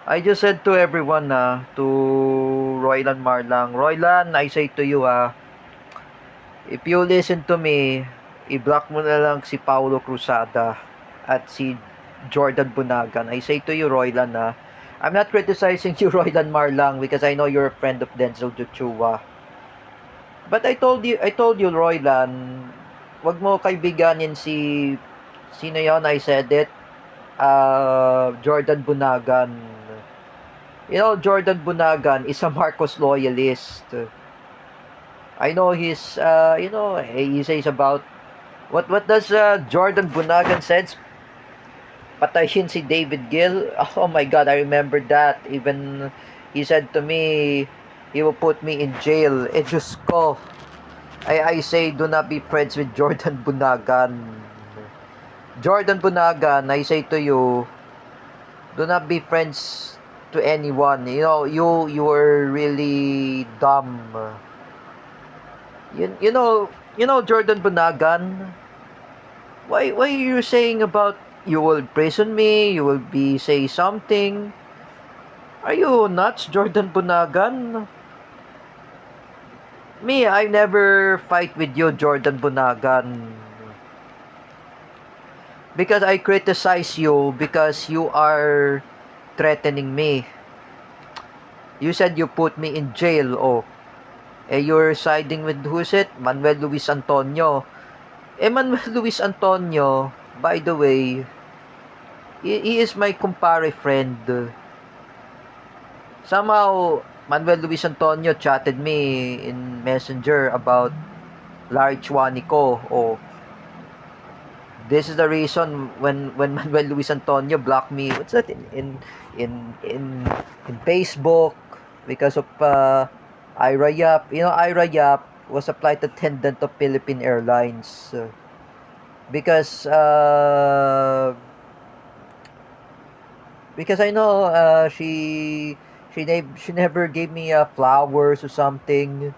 I just said to everyone to Roylan Marlang, Roylan, I say to you if you listen to me, i-block mo na lang si Paulo Cruzada at si Jordan Bunagan. I say to you, Roylan I'm not criticizing you, Roylan Marlang, because I know you're a friend of Denzel Joshua. But I told you, Roylan, wag mo kaibiganin si, sino yon, I said it, Jordan Bunagan. You know, Jordan Bunagan is a Marcos loyalist. I know he says about, what does Jordan Bunagan says? Patayin si David Gill. Oh my God, I remember that. Even he said to me, he will put me in jail. Diyos ko. I say, do not be friends with Jordan Bunagan. Jordan Bunagan, I say to you, do not be friends to anyone. You know, you are really dumb. You know Jordan Bunagan. Why are you saying about you will imprison me? You will be say something. Are you nuts, Jordan Bunagan? Me, I never fight with you, Jordan Bunagan. Because I criticize you because you are threatening me. You said you put me in jail. Oh, you're siding with who's it? Manuel Luis Antonio. Manuel Luis Antonio, by the way, he is my kumpare friend. Somehow, Manuel Luis Antonio chatted me in Messenger about Larry Chuanico. Oh, this is the reason when Manuel Luis Antonio blocked me. What's that in Facebook because of Ira Yap. You know, Ira Yap was a flight attendant of Philippine Airlines. Because I know she never gave me flowers or something.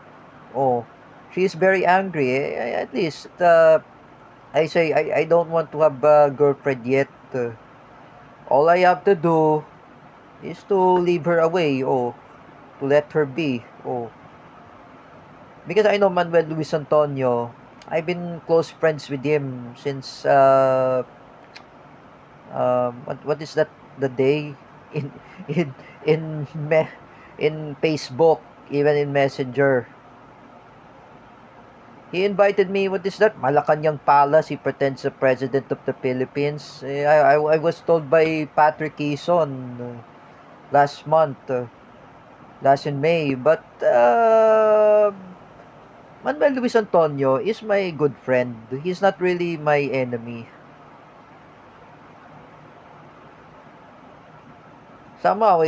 Oh, she's very angry. At least I say I don't want to have a girlfriend yet. All I have to do is to leave her away. Oh, to let her be. Oh, because I know Manuel Luis Antonio. I've been close friends with him since what is that, the day in in in me, in Facebook, even in Messenger. He invited me. What is that? Malacanang Palace. He pretends the president of the Philippines. I was told by Patrick Quezon last month, last in May. But Manuel Luis Antonio is my good friend. He's not really my enemy. Somehow,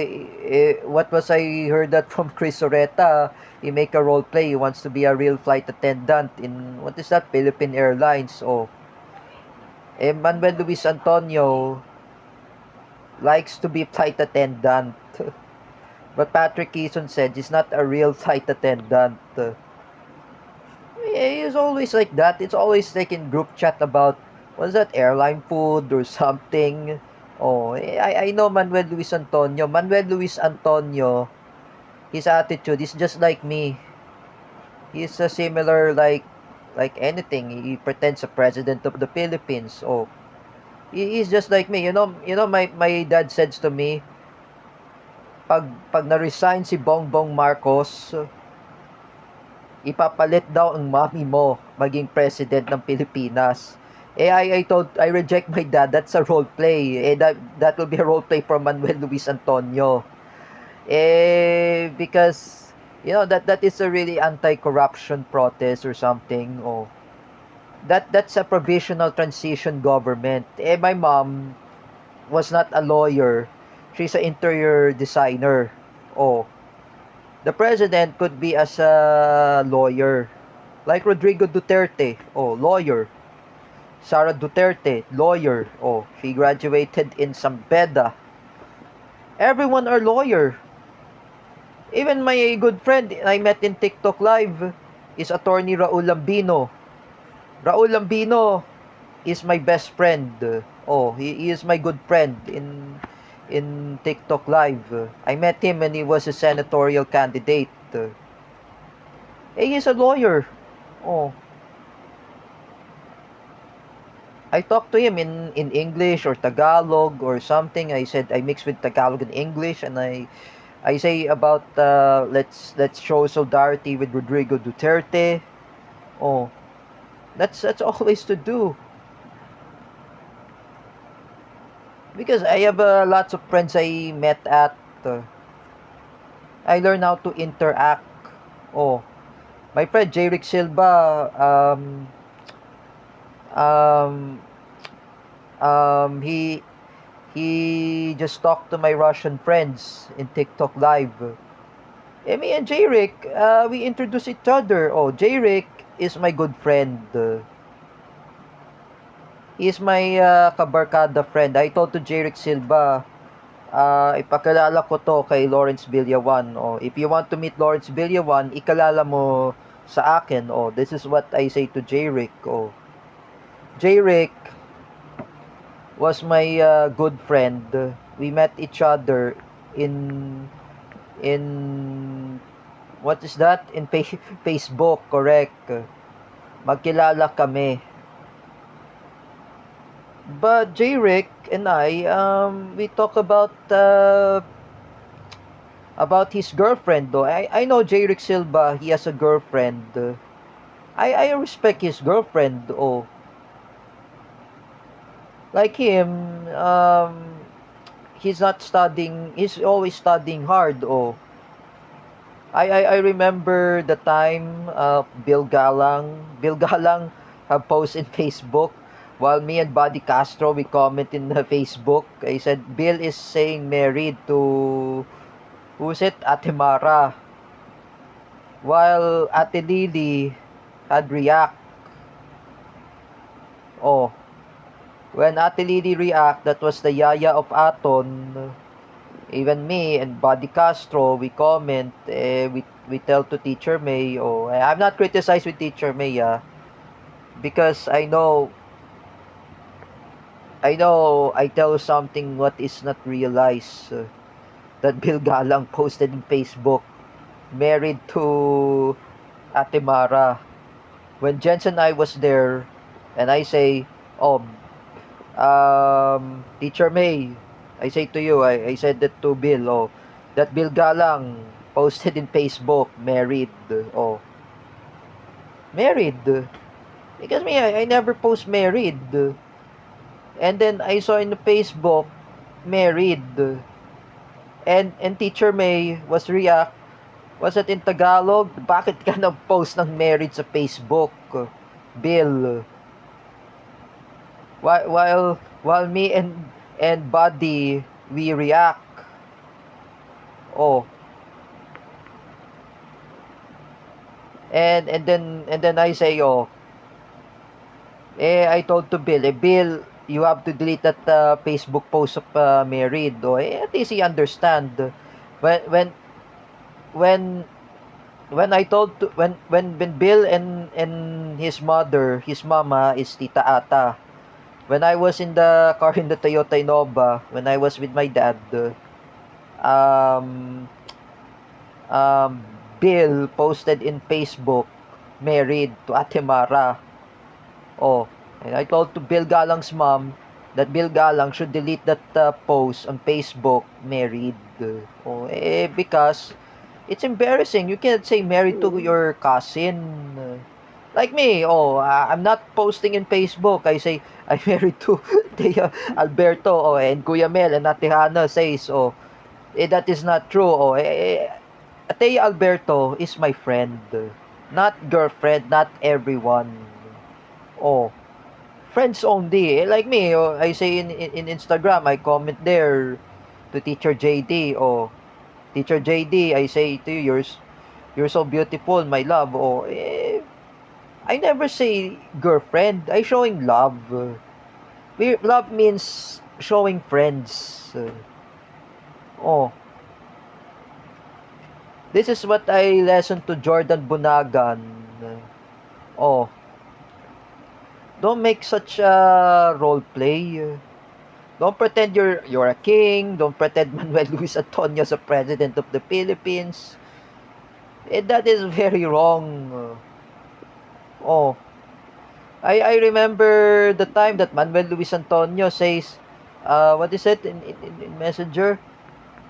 what was I heard that from Chris Oreta, he make a role play. He wants to be a real flight attendant in, what is that, Philippine Airlines. Oh, Manuel Luis Antonio likes to be flight attendant. But Patrick Quezon said he's not a real flight attendant. He's always like that. It's always like in group chat about, what's that, airline food or something. Oh, I know Manuel Luis Antonio. Manuel Luis Antonio, his attitude is just like me. He's a similar, like anything. He pretends a president of the Philippines. Oh, he's just like me. My dad says to me, pag na-resign si Bongbong Marcos, ipapalit daw ang mami mo maging president ng Pilipinas. I reject my dad. That's a role play. That will be a role play for Manuel Luis Antonio. Because that is a really anti-corruption protest or something. Oh, that's a provisional transition government. My mom was not a lawyer. She's an interior designer. Oh, the president could be as a lawyer. Like Rodrigo Duterte. Oh, lawyer. Sara Duterte, lawyer. Oh, she graduated in Sambeda. Everyone are lawyer. Even my good friend I met in TikTok Live is attorney Raul Lambino. Raul Lambino is my best friend. Oh, he is my good friend in TikTok Live. I met him when he was a senatorial candidate. He's a lawyer. Oh, I talked to him in English or Tagalog or something. I said I mix with Tagalog and English, and I say about let's show solidarity with Rodrigo Duterte. Oh, that's always to do because I have lots of friends I met at. I learn how to interact. Oh, my friend Jerick Silva. Um, he just talked to my Russian friends in TikTok Live. Me and Jerick, we introduce each other. Oh, Jerick is my good friend. He's my kabarkada friend. I told to Jerick Silva, ipakilala ko to kay Lawrence Villawan. Oh, if you want to meet Lawrence Villawan, ikalala mo sa akin. Oh, this is what I say to Jerick. Oh, Jerick was my good friend. We met each other in what is that? In Facebook, correct. Magkilala kami. But J-Rick and I, we talk about his girlfriend though. I know J-Rick Silva, he has a girlfriend. I respect his girlfriend. Oh, like him, he's not studying. He's always studying hard. Oh, I remember the time Bill Galang have post in Facebook while me and Buddy Castro we comment in the Facebook. I said Bill is saying married to who's it? Ate Mara. While Ate Lily had react. Oh, when Ate Lily react, that was the yaya of Aton. Even me and Buddy Castro, we comment, we tell to Teacher May, oh, I'm not criticized with Teacher May, because I tell something what is not realized, that Bill Galang posted in Facebook, married to Ate Mara. When Jensen and I was there, and I say, oh, Teacher May, I say to you, I said that to Bill, oh, that Bill Galang posted in Facebook, married, oh, married, because me, I never post married, and then I saw in the Facebook, married, and Teacher May was react, was it in Tagalog? Bakit ka nag-post ng married sa Facebook, Bill? While me and Buddy we react. Oh. And then I say, oh, I told to Bill, Bill, you have to delete that Facebook post of married. Oh, at least he understand. When when when when I told to when Bill and his mother, his mama is Tita Ata. When I was in the car in the Toyota Innova, when I was with my dad, um, um, Bill posted in Facebook, married to Ate Mara. Oh, and I told to Bill Galang's mom that Bill Galang should delete that post on Facebook, married. Oh, because it's embarrassing. You can't say married to your cousin. Like me, oh, I'm not posting in Facebook. I say, I'm married to Tia Alberto, oh, and Kuya Mel, and Ate Hana says, oh, that is not true. Oh, Tia Alberto is my friend. Not girlfriend, not everyone. Oh, friends only. Like me, oh, I say in Instagram, I comment there to Teacher JD, oh, Teacher JD, I say to you, you're so beautiful, my love. Oh, I never say girlfriend. I showing love. Love means showing friends. Oh, this is what I lesson to Jordan Bunagan. Oh, don't make such a role play. Don't pretend you're a king. Don't pretend Manuel Luis Antonio is a president of the Philippines. That is very wrong. Oh, I remember the time that Manuel Luis Antonio says, what is it in Messenger?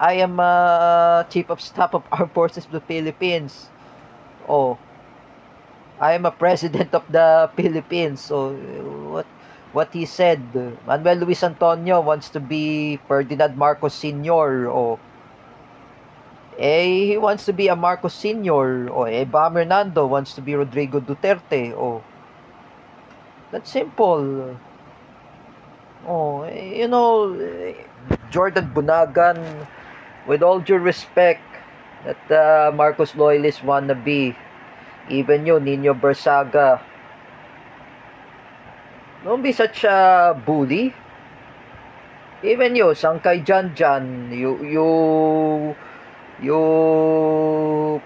I am chief of staff of armed forces of the Philippines. Oh, I am a president of the Philippines. So what he said, Manuel Luis Antonio wants to be Ferdinand Marcos Sr. Oh, he wants to be a Marcos Sr. Oh, Bam Hernando wants to be Rodrigo Duterte. Oh, that's simple. Oh, Jordan Bunagan, with all due respect, that Marcos loyalist wannabe, even you, Nino Bersaga, don't be such a bully. Even you, Sangkay Janjan, you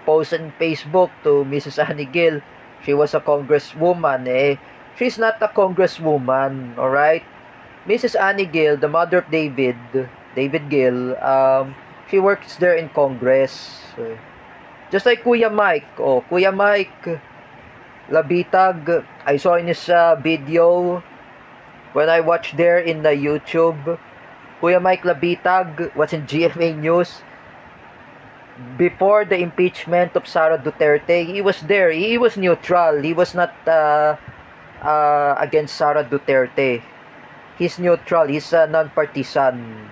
post on Facebook to Mrs. Annie Gill, she was a congresswoman. She's not a congresswoman, alright? Mrs. Annie Gill, the mother of David Gill, she works there in Congress. Just like Kuya Mike. Oh, Kuya Mike Labitag, I saw in his video when I watched there in the YouTube. Kuya Mike Labitag was in GMA News before the impeachment of Sara Duterte. He was there. He was neutral. He was not against Sara Duterte. He's neutral. He's non-partisan.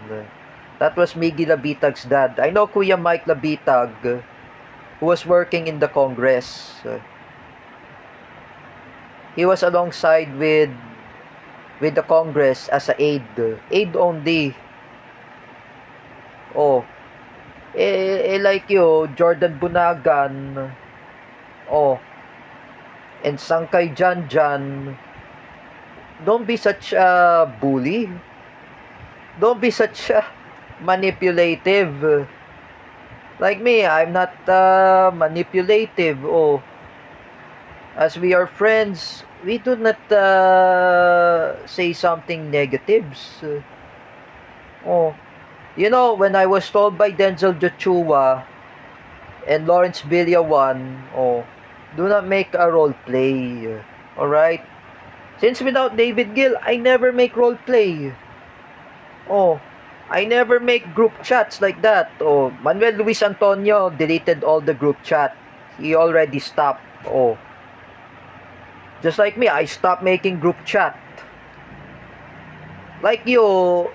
That was Miggy Labitag's dad. I know Kuya Mike Labitag, who was working in the Congress. He was alongside with the Congress as a aide only. Oh, like you, Jordan Bunagan, oh, and Sangkay Janjan, don't be such a bully. Don't be such a manipulative. Like me, I'm not manipulative. Oh, as we are friends, we do not say something negatives. Oh, when I was told by Denzel Joshua and Lawrence Villawan, oh, do not make a role play. Alright? Since without David Gill, I never make role play. Oh, I never make group chats like that. Oh, Manuel Luis Antonio deleted all the group chat. He already stopped. Oh, just like me, I stopped making group chat. Like you,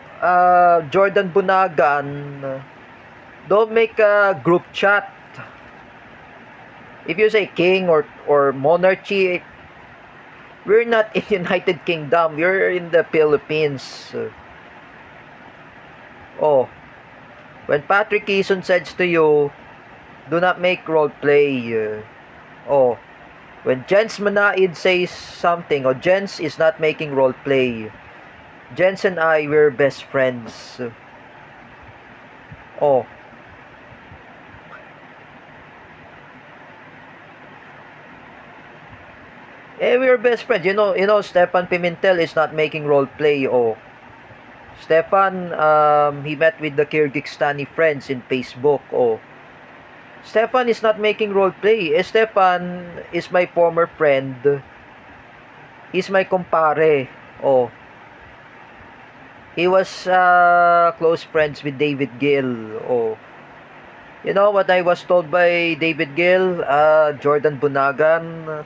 Jordan Bunagan, don't make a group chat. If you say king or monarchy, we're not in United Kingdom. We're in the Philippines. Oh, when Patrick Quezon says to you, do not make role play. Oh, when Jens Manaid says something, or Jens is not making role play. Jens and I, we're best friends. Oh. We're best friends. Stefan Pimentel is not making role play. Oh. Stefan, he met with the Kyrgyzstani friends in Facebook. Oh. Stefan is not making role play. Stefan is my former friend. He's my kumpare. Oh. He was close friends with David Gill. Oh. You know what I was told by David Gill? Jordan Bunagan.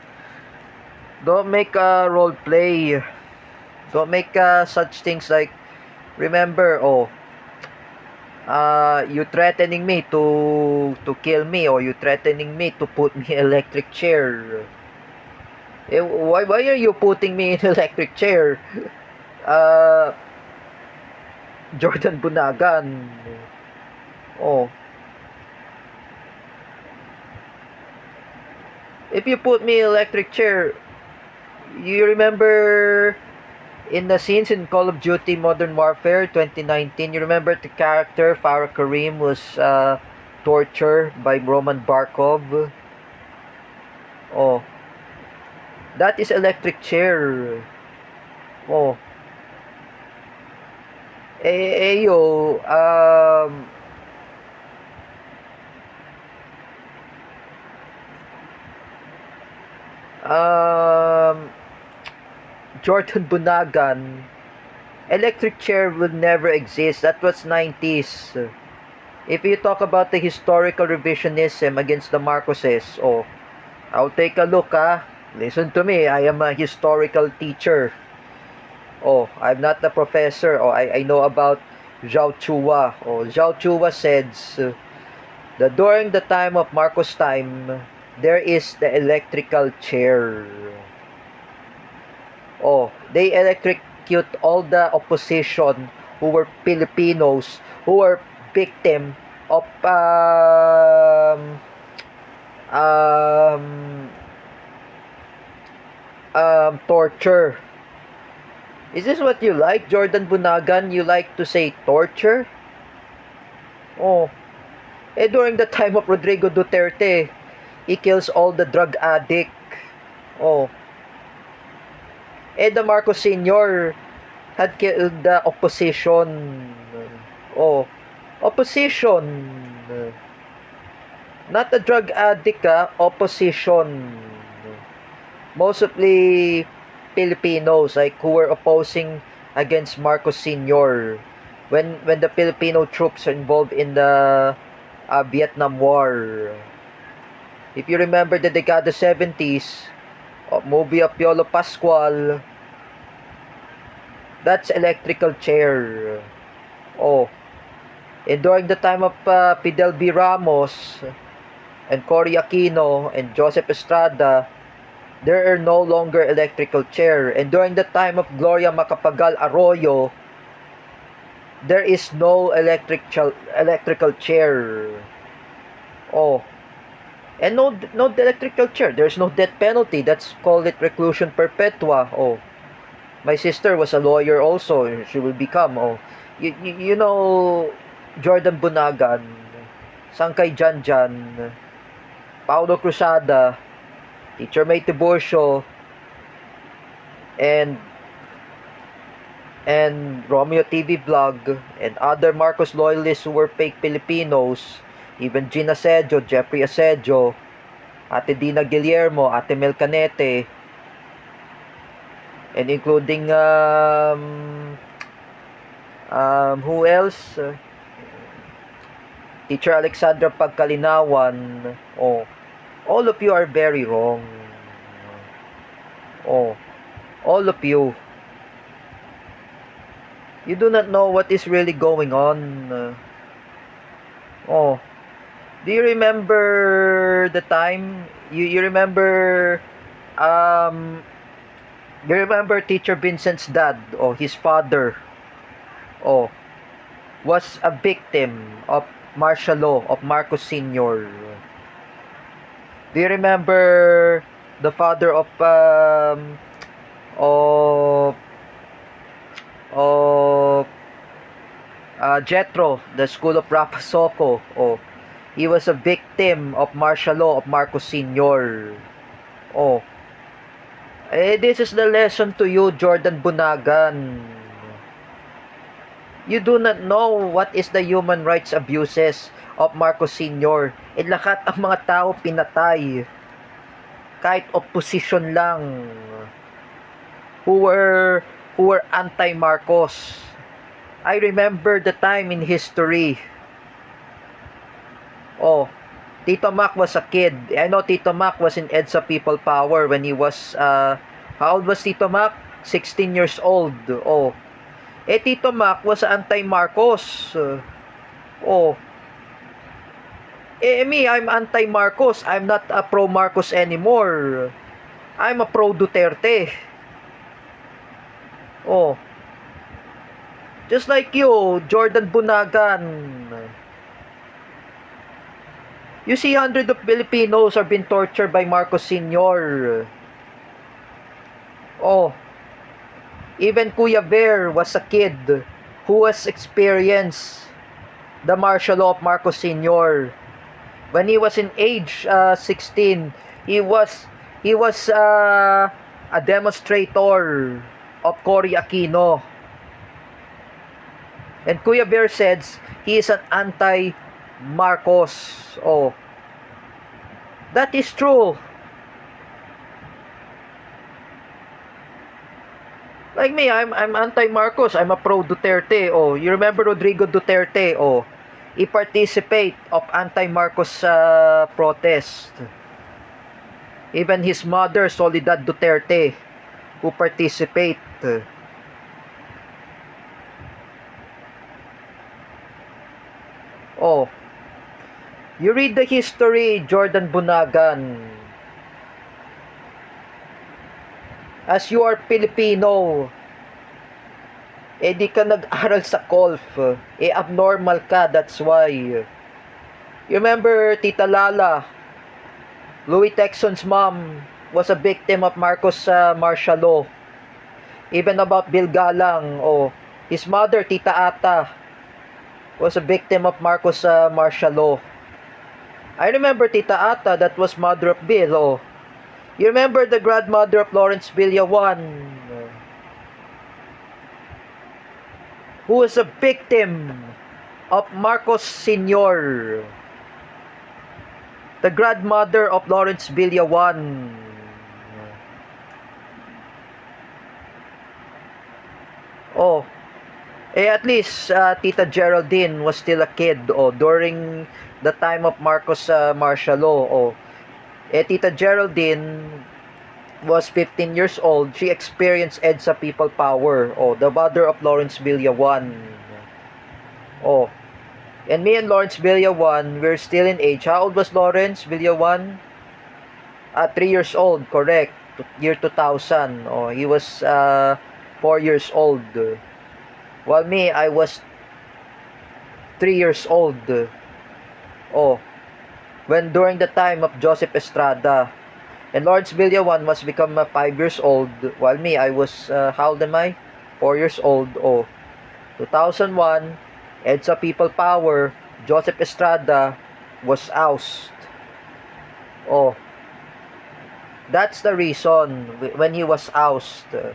Don't make a role play. Don't make such things like, remember, you threatening me to kill me, or you threatening me to put me in electric chair. Why are you putting me in electric chair? Uh, Jordan Bunagan. Oh. If you put me in electric chair, you remember in the scenes in Call of Duty Modern Warfare 2019, you remember the character Farah Karim was tortured by Roman Barkov? Oh. That is electric chair. Oh. yo, um, Jordan Bunagan, electric chair will never exist. That was 90s. If you talk about the historical revisionism against the Marcoses, oh, I'll take a look, ah. Listen to me, I am a historical teacher. Oh, I'm not a professor. Oh, I know about Zhao Chua. Oh, Zhao Chua says that during the time of Marcos' time, there is the electrical chair. Oh, they electrocute all the opposition who were Filipinos who were victim of um, torture. Is this what you like, Jordan Bunagan? You like to say torture? Oh, during the time of Rodrigo Duterte, he kills all the drug addict. Oh, the Marcos Sr. had killed the opposition. Oh, opposition. Not the drug addict, opposition. Mostly Filipinos, like who were opposing against Marcos Sr. When the Filipino troops are involved in the Vietnam War. If you remember the Decada 70s, movie of Piolo Pascual, that's electrical chair. Oh, and during the time of Fidel B. Ramos and Cory Aquino and Joseph Estrada, there are no longer electrical chair. And during the time of Gloria Macapagal Arroyo, there is no electrical chair. Oh, and no electrical chair. There's no death penalty. That's called it reclusion perpetua. Oh, my sister was a lawyer also. She will become. Oh, you know Jordan Bunagan, Sangkay Janjan, Paulo Cruzada, Teacher May Tiburcio, and Romeo TV Vlog, and other Marcos loyalists who were fake Filipinos, even Gina Asedio, Jeffrey Asedio, Ate Dina Guillermo, Ate Mel Canete, and including who else? Teacher Alexandra Pagkalinawan. Oh, all of you are very wrong. Oh, all of you. You do not know what is really going on. Oh, do you remember the time? You remember you remember Teacher Vincent's dad, or his father, oh, was a victim of martial law of Marcos Sr. Do you remember the father of of Jetro, the school of Rafa Soco? Oh, he was a victim of martial law of Marcos Sr. Oh, this is the lesson to you, Jordan Bunagan. You do not know what is the human rights abuses of Marcos Sr. Lahat ang mga tao pinatay. Kahit opposition lang. Who were anti-Marcos. I remember the time in history. Oh, Tito Mac was a kid. I know Tito Mac was in EDSA People Power when he was, how old was Tito Mac? 16 years old. Oh, Tito Mac was anti-Marcos. Oh, me, I'm anti-Marcos. I'm not a pro-Marcos anymore. I'm a pro-Duterte. Oh, just like you, Jordan Bunagan. You see, hundreds of Filipinos are being tortured by Marcos Sr. Oh, even Kuya Bear was a kid who has experienced the martial law of Marcos Sr. When he was in age 16, he was a demonstrator of Cory Aquino. And Kuya Bear says he is an anti-Marcos. Oh, that is true. Like me, I'm anti-Marcos. I'm a pro-Duterte. Oh, you remember Rodrigo Duterte? Oh, he participate of anti-Marcos protest. Even his mother, Soledad Duterte, who participate. Oh, you read the history, Jordan Bunagan. As you are Filipino, eh di ka nag-aral sa Colf. Eh abnormal ka, that's why. You remember Tita Lala, Louis Texon's mom was a victim of Marcos martial law. Even about Bill Galang, oh, his mother, Tita Ata, was a victim of Marcos martial law. I remember Tita Ata, that was mother of Bill, oh. You remember the grandmother of Lawrence Villawan, who was a victim of Marcos Sr., the grandmother of Lawrence Villawan. Oh, eh at least Tita Geraldine was still a kid during the time of Marcos martial law. Tita Geraldine was 15 years old. She experienced EDSA People Power. The mother of Lawrence Villawan. And me and Lawrence Villawan, we're still in age. How old was Lawrence Villawan? 3 years old, correct. Year 2000. He was 4 years old. While me, I was 3 years old. When during the time of Joseph Estrada. And Lawrence Villawan was become 5 years old. While me, I was, how old am I? 4 years old. 2001, EDSA People Power, Joseph Estrada was ousted. That's the reason when he was ousted.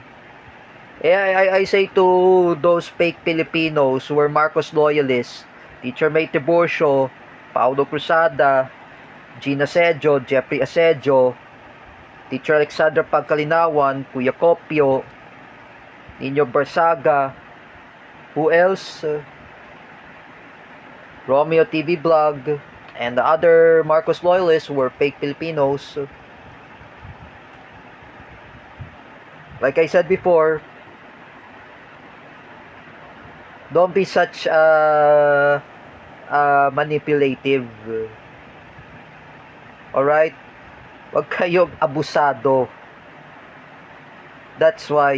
I say to those fake Filipinos who were Marcos loyalists, Teacher May Tiburcio, Paulo Cruzada, Gina Sejo, Jeffrey Asejo, Teacher Alexandra Pagkalinawan, Kuya Kopio, Nino Barsaga, who else? Romeo TV Vlog, and the other Marcos loyalists who were fake Filipinos. Like I said before, don't be such manipulative. Alright? Huwag kayong abusado. That's why,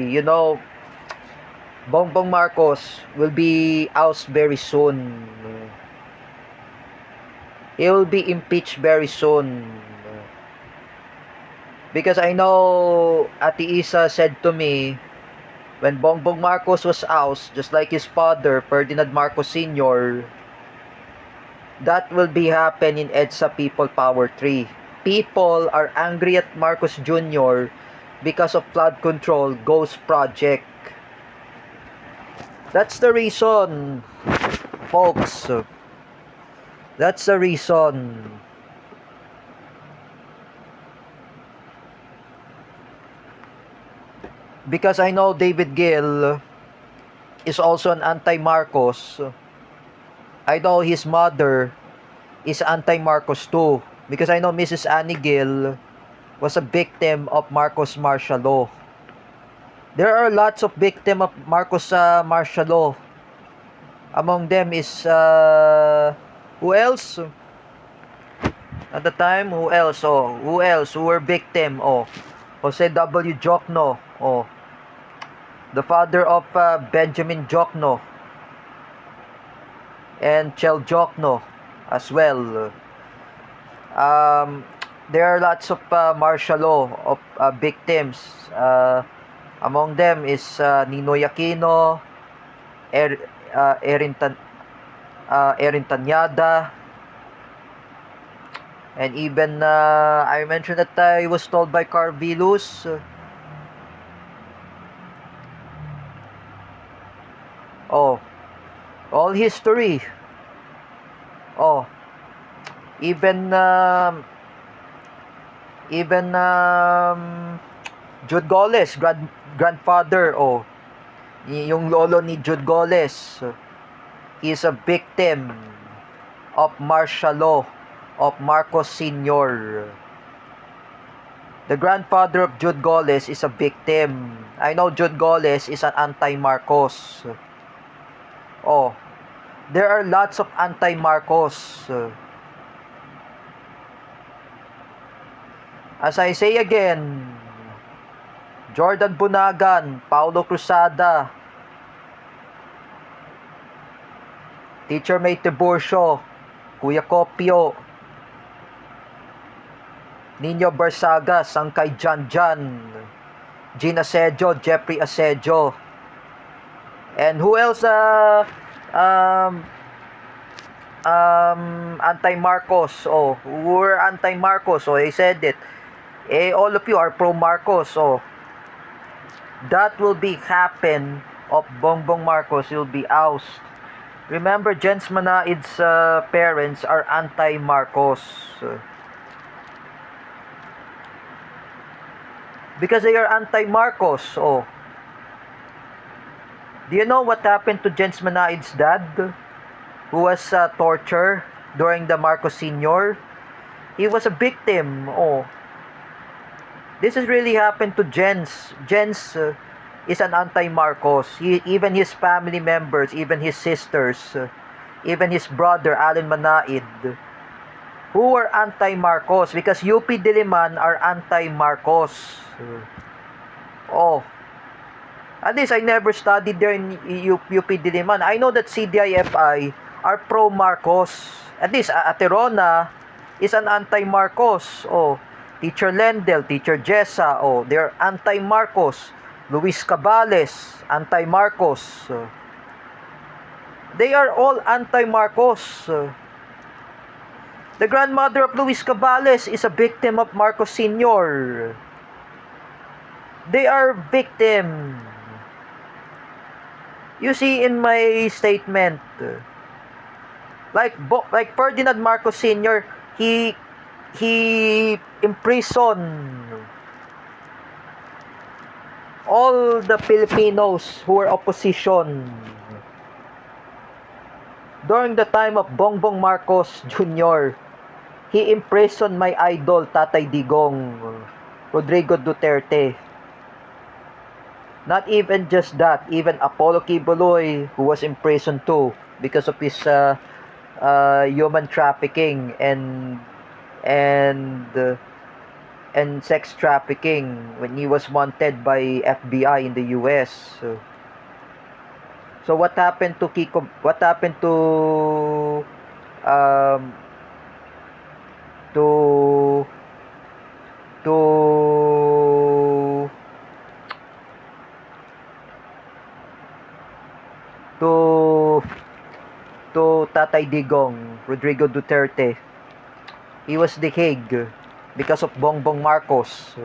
Bongbong Marcos will be ousted very soon. He will be impeached very soon. Because I know Ate Isa said to me, when Bongbong Marcos was ousted, just like his father, Ferdinand Marcos Sr., that will be happen in EDSA People Power 3. People are angry at Marcos Jr. because of flood control ghost project. That's the reason, folks. That's the reason. Because I know David Gill is also an anti-Marcos. I know his mother is anti-Marcos too. Because I know Mrs. Annie Gill was a victim of Marcos martial law. There are lots of victims of Marcos martial law. Among them is who else? At the time, who else? Who else? Who were victim? Jose W. Jokno. The father of Benjamin Jokno. And Chel Jokno as well. There are lots of martial law of victims. Among them is Ninoy Aquino, Erin Tanyada, and even I mentioned that I was told by Carl Vilus. All history. Oh, even even Jude Goles, grandfather, yung lolo ni Jude Goles, is a victim of martial law of Marcos Sr. The grandfather of Jude Goles is a victim. I know Jude Goles is an anti-Marcos. Oh, there are lots of anti-Marcos. As I say again, Jordan Bunagan, Paulo Cruzada, Teacher May Tiburcio, Kuya Kopio, Nino Barsaga, Sangkay Janjan, Gina Asedio, Jeffrey Asedio, and who else anti-Marcos? Oh, who were anti-Marcos? Oh, I said it. All of you are pro-Marcos. Oh, that will be happen of Bongbong Marcos will be oust. Remember, Jens Manaid's parents are anti-Marcos. Because they are anti-Marcos. Oh. Do you know what happened to Jens Manaid's dad? Who was tortured during the Marcos Sr.? He was a victim. Oh. This has really happened to Jens. Jens is an anti-Marcos. Even his family members, even his sisters, even his brother, Alan Manaid, who were anti-Marcos because UP Diliman are anti-Marcos. Oh. At least I never studied there in UP Diliman. I know that CDIFI are pro-Marcos. At least Aterona is an anti-Marcos. Oh. Teacher Lendel, Teacher Jessa, oh, they're anti-Marcos. Luis Cabales, anti-Marcos. They are all anti-Marcos. The grandmother of Luis Cabales is a victim of Marcos Sr. They are victim. You see in my statement, like Ferdinand Marcos Sr., he imprisoned all the Filipinos who were opposition during the time of Bongbong Marcos Jr. He imprisoned my idol Tatay Digong, Rodrigo Duterte. Not even just that, even Apollo Kibuloy, who was imprisoned too because of his human trafficking and sex trafficking when he was wanted by FBI in the US. So what happened to Kiko? What happened to to to to to Tatay Digong, Rodrigo Duterte? He was the Hague because of Bongbong Marcos.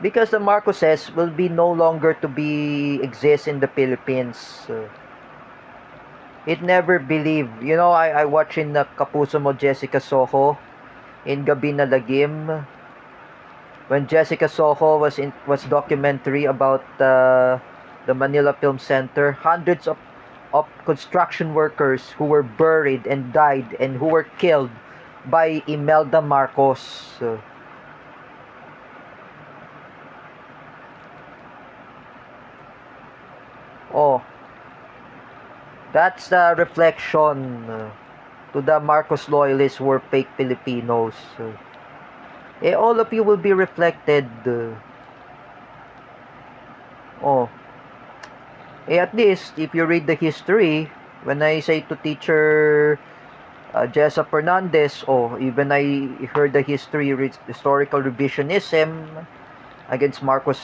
Because the Marcoses will be no longer to be exist in the Philippines. It never believed. You know, I watching the Kapuso Mo Jessica Soho in Gabi na Lagim. When Jessica Soho was documentary about the Manila Film Center, hundreds of construction workers who were buried and died and who were killed by Imelda Marcos. Oh, that's the reflection to the Marcos loyalists who were fake Filipinos. All of you will be reflected. At least if you read the history, when I say to teacher Jessa Fernandez, even I heard the historical revisionism against Marcos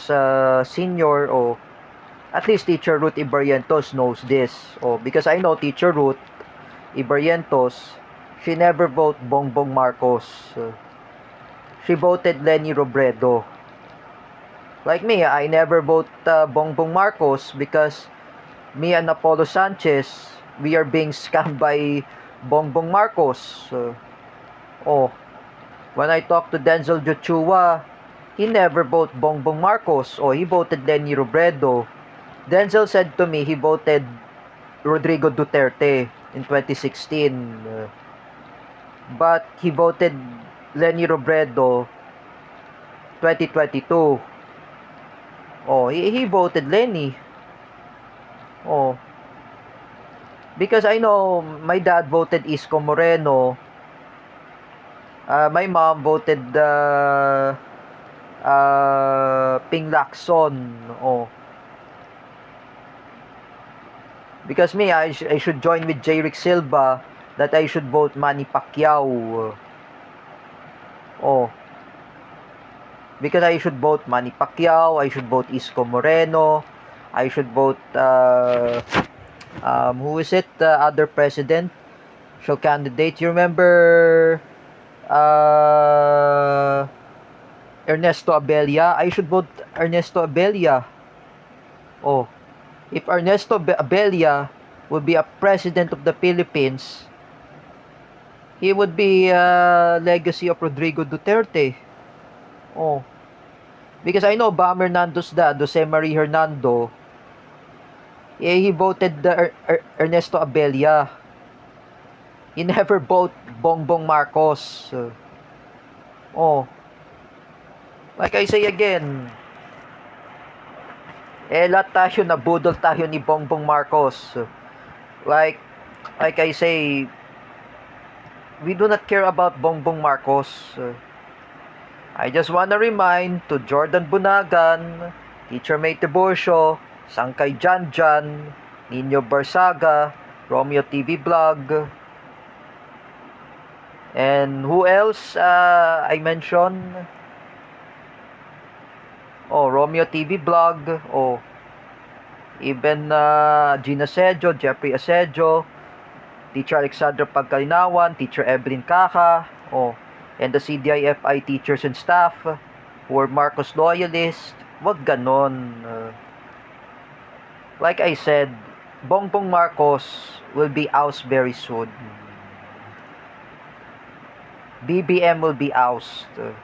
Sr., at least teacher Ruth Ibarrientos knows this. Because I know teacher Ruth Ibarrientos, she never voted Bongbong Marcos. She voted Leni Robredo. Like me, I never vote Bongbong Marcos because me and Apollo Sanchez, we are being scammed by Bongbong Marcos. Oh, when I talked to Denzel Joshua, he never voted Bongbong Marcos. Oh, he voted Leni Robredo. Denzel said to me he voted Rodrigo Duterte in 2016. But he voted Leni Robredo 2022. Oh, he voted Leni. Oh, because I know my dad voted Isko Moreno. My mom voted Ping Lacson. Oh, because me, I should join with J. Rick Silva that I should vote Manny Pacquiao. Oh, because I should vote Manny Pacquiao, I should vote Isko Moreno, I should vote who is it? The other presidential candidate. You remember Ernesto Abella? I should vote Ernesto Abella. Oh, if Ernesto Abella would be a president of the Philippines, he would be a legacy of Rodrigo Duterte. Oh, because I know Bam Hernando's dad, Jose Marie Hernando, he voted Ernesto Abella. He never voted Bongbong Marcos. Oh, like I say again, lahat tayo nabudol tayo ni Bongbong Marcos. Like I say, we do not care about Bongbong Marcos. I just wanna remind to Jordan Bunagan, Teacher May Tiburcio, Sangkay Janjan, Nino Barsaga, Romeo TV Vlog, and who else I mentioned? Oh, Romeo TV Vlog. Oh, even Gina Sejo, Jeffrey Asejo, Teacher Alexandra Pagkalinawan, Teacher Evelyn Caja. Oh, and the CDIFI teachers and staff who are Marcos loyalists. Wag ganon. Like I said, Bongbong Marcos will be ousted very soon. BBM will be ousted.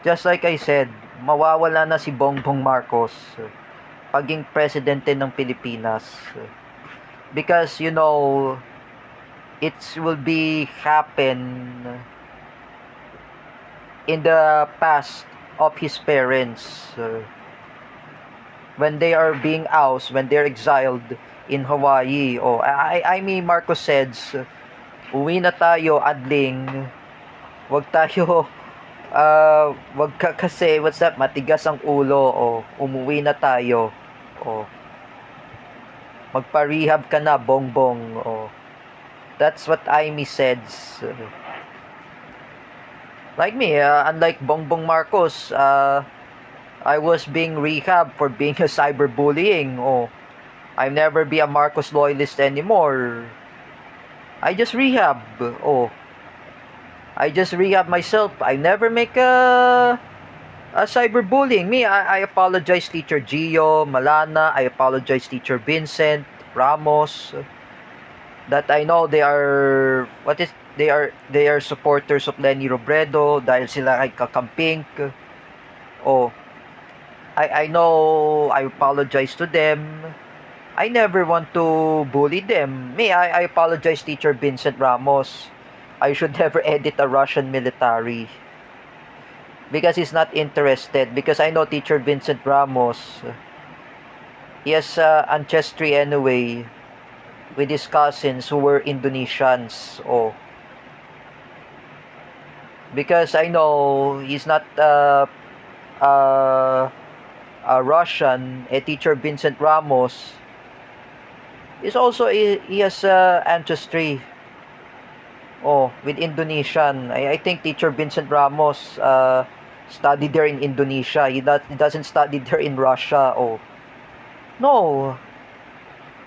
Just like I said, mawawala na si Bongbong Marcos paging presidente ng Pilipinas. Because, you know, it will be happen in the past of his parents. When they are being ousted, when they're exiled in Hawaii. Oh, I mean, Marcos said, uwi na tayo, adling. Wag tayo wag ka kasi, what's that, matigas ang ulo, o umuwi na tayo, o magpa-rehab ka na, Bongbong, o that's what Amy said. Like me, unlike Bongbong Marcos, I was being rehabbed for being a cyberbullying. Oh, I'll never be a Marcos loyalist anymore. I just rehab. Oh, I just rehab myself. I never make a cyberbullying. Me, I apologize, Teacher Gio, Malana. I apologize, Teacher Vincent, Ramos. That I know they are they are supporters of Leni Robredo dahil sila ay kakamping. Oh, I know I apologize to them. I never want to bully them. Me, I apologize, Teacher Vincent Ramos. I should never edit a Russian military because he's not interested. Because I know Teacher Vincent Ramos, he has ancestry anyway with his cousins who were Indonesians. Oh, because I know he's not a Russian. Teacher Vincent Ramos is also he has ancestry. Oh, with Indonesian. I think Teacher Vincent Ramos studied there in Indonesia. He doesn't study there in Russia. Oh, no.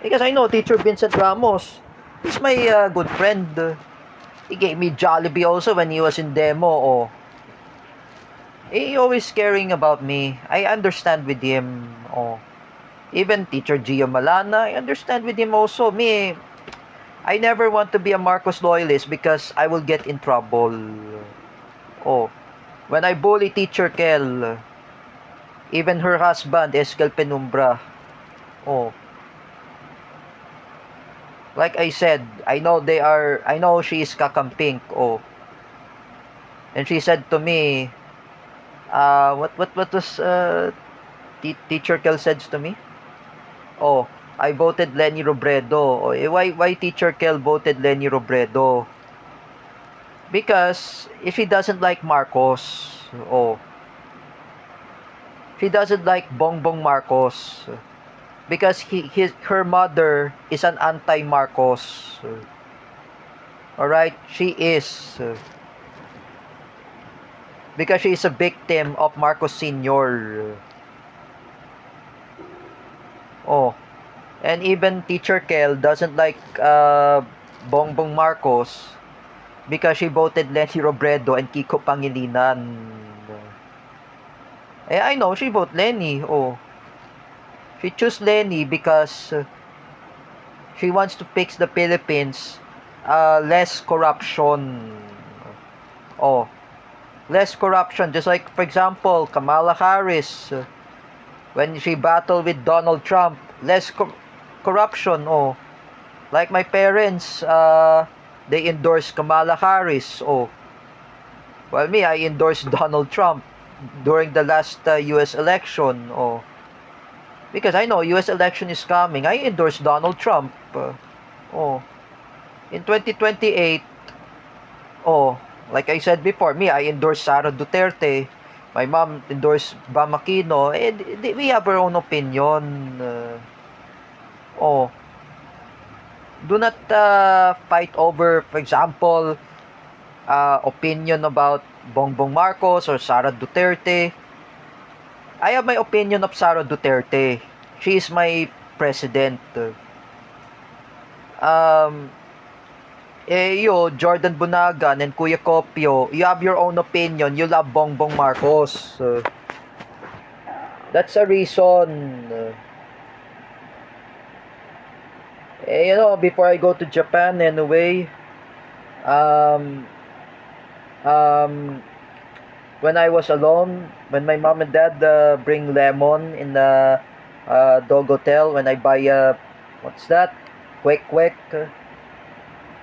Because I know Teacher Vincent Ramos. He's my good friend. He gave me Jollibee also when he was in demo. Oh, He always caring about me. I understand with him. Oh. Even Teacher Gio Malana, I understand with him also. Me, I never want to be a Marcos loyalist because I will get in trouble. Oh. When I bully Teacher Kel, even her husband, Escal Penumbra. Oh. Like I said, I know she is kakampink. Oh. And she said to me, what was, Teacher Kel said to me? Oh, I voted Lenny Robredo. Oh, why Teacher Kel voted Lenny Robredo? Because if she doesn't like Marcos. Oh, she doesn't like Bongbong Marcos. Because her mother is an anti-Marcos. Alright, she is. Because she is a victim of Marcos Sr. Oh, and even Teacher Kel doesn't like Bongbong Marcos because she voted Lenny Robredo and Kiko Pangilinan. I know she voted Lenny. Oh, she chose Lenny because she wants to fix the Philippines, less corruption. Oh, less corruption. Just like, for example, Kamala Harris, when she battled with Donald Trump, less corruption. Oh, like my parents, they endorsed Kamala Harris. Oh, well, me, I endorsed Donald Trump during the last U.S. election. Oh, because I know U.S. election is coming. I endorsed Donald Trump. Oh, in 2028, oh, like I said before, me, I endorsed Sara Duterte. My mom endorsed Bam Aquino. We have our own opinion. Oh, do not fight over, for example, opinion about Bongbong Marcos or Sara Duterte. I have my opinion of Sara Duterte. She is my president. Um, you, Jordan Bunagan and Kuya Kopio, you have your own opinion. You love Bongbong Marcos. That's a reason. Before I go to Japan anyway, um, um, when I was alone, when my mom and dad bring lemon in the dog hotel, when I buy what's that? Kwek kwek.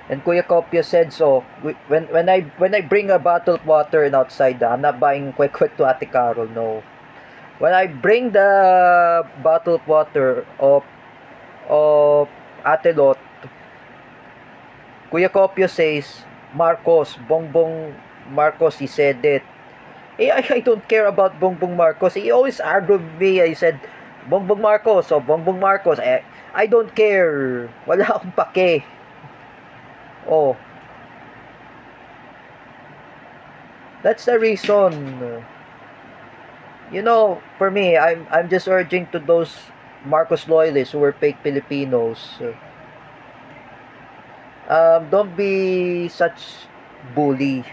And Kuya Kopia said so. When I bring a bottle of water in outside, I'm not buying kwek kwek to Ate Carol, no. When I bring the bottle of water of Ate Lot, Kuya Kopio says, Marcos, Bongbong Marcos, he said it. I don't care about Bongbong Marcos. He always argued with me. I said, Bongbong Marcos, o Bongbong Marcos. I don't care. Wala akong pake. Oh, that's the reason. For me, I'm just urging to those Marcos loyalists who were fake Filipinos. Don't be such bully.